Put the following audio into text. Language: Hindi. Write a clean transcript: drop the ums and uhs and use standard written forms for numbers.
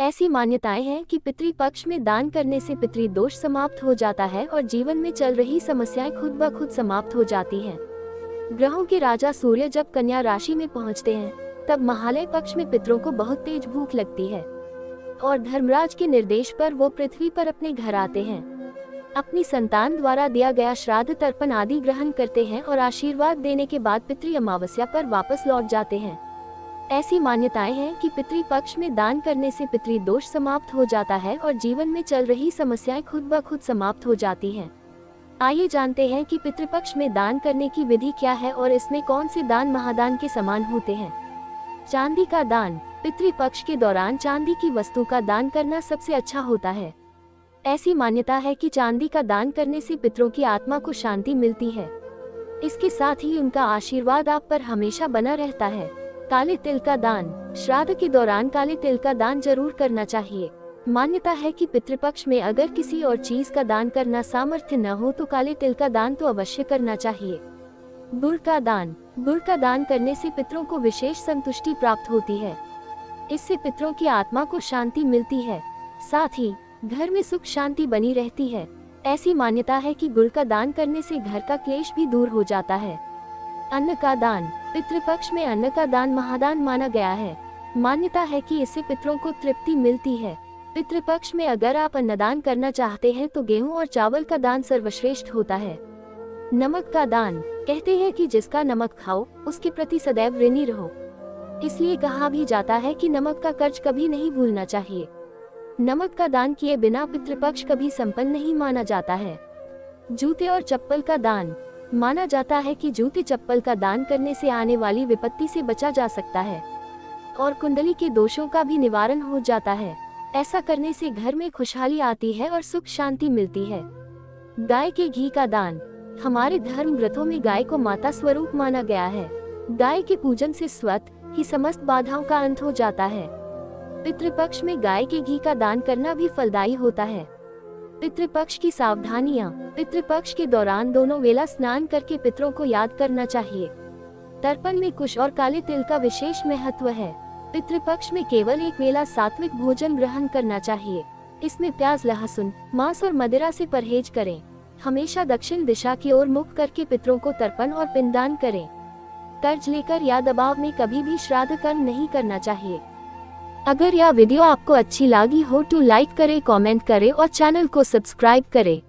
ऐसी मान्यताएं हैं कि पितृपक्ष में दान करने से पितृदोष समाप्त हो जाता है और जीवन में चल रही समस्याएं खुद ब खुद समाप्त हो जाती हैं। ग्रहों के राजा सूर्य जब कन्या राशि में पहुंचते हैं, तब महालय पक्ष में पितरों को बहुत तेज भूख लगती है और धर्मराज के निर्देश पर वो पृथ्वी पर अपने घर आते हैं। अपनी संतान द्वारा दिया गया श्राद्ध तर्पण आदि ग्रहण करते हैं और आशीर्वाद देने के बाद पितृ अमावस्या पर वापस लौट जाते हैं। ऐसी मान्यताएं हैं कि पितृपक्ष में दान करने से पितृदोष समाप्त हो जाता है और जीवन में चल रही समस्याएं खुद ब खुद समाप्त हो जाती हैं। आइए जानते हैं कि पितृपक्ष में दान करने की विधि क्या है और इसमें कौन से दान महादान के समान होते हैं। चांदी का दान। पितृपक्ष के दौरान चांदी की वस्तु का दान करना सबसे अच्छा होता है। ऐसी मान्यता है कि चांदी का दान करने से पितरों की आत्मा को शांति मिलती है। इसके साथ ही उनका आशीर्वाद आप पर हमेशा बना रहता है। काले तिल का दान। श्राद्ध के दौरान काले तिल का दान जरूर करना चाहिए। मान्यता है कि पितृपक्ष में अगर किसी और चीज का दान करना सामर्थ्य न हो तो काले तिल का दान तो अवश्य करना चाहिए। गुड़ का दान। गुड़ का दान करने से पितरों को विशेष संतुष्टि प्राप्त होती है। इससे पितरों की आत्मा को शांति मिलती है, साथ ही घर में सुख शांति बनी रहती है। ऐसी मान्यता है कि गुड़ का दान करने से घर का क्लेश भी दूर हो जाता है। अन्न का दान। पितृपक्ष में अन्न का दान महादान माना गया है। मान्यता है कि इससे पितरों को तृप्ति मिलती है। पितृपक्ष में अगर आप अन्नदान करना चाहते हैं तो गेहूं और चावल का दान सर्वश्रेष्ठ होता है। नमक का दान। कहते हैं कि जिसका नमक खाओ उसके प्रति सदैव ऋणी रहो, इसलिए कहा भी जाता है कि नमक का कर्ज कभी नहीं भूलना चाहिए। नमक का दान किए बिना पितृपक्ष कभी संपन्न नहीं माना जाता है। जूते और चप्पल का दान। माना जाता है कि जूते चप्पल का दान करने से आने वाली विपत्ति से बचा जा सकता है और कुंडली के दोषों का भी निवारण हो जाता है। ऐसा करने से घर में खुशहाली आती है और सुख शांति मिलती है। गाय के घी का दान। हमारे धर्म ग्रंथों में गाय को माता स्वरूप माना गया है। गाय के पूजन से स्वतः ही समस्त बाधाओं का अंत हो जाता है। पितृपक्ष में गाय के घी का दान करना भी फलदायी होता है। पितृपक्ष की सावधानियां। पितृपक्ष के दौरान दोनों वेला स्नान करके पितरों को याद करना चाहिए। तर्पण में कुश और काले तिल का विशेष महत्व है। पितृपक्ष में केवल एक वेला सात्विक भोजन ग्रहण करना चाहिए। इसमें प्याज, लहसुन, मांस और मदिरा से परहेज करें। हमेशा दक्षिण दिशा की ओर मुख करके पितरों को तर्पण और पिंडदान करें। कर्ज लेकर या दबाव में कभी भी श्राद्ध कर्म नहीं करना चाहिए। अगर यह वीडियो आपको अच्छी लगी हो तो लाइक करें, कमेंट करें और चैनल को सब्सक्राइब करें।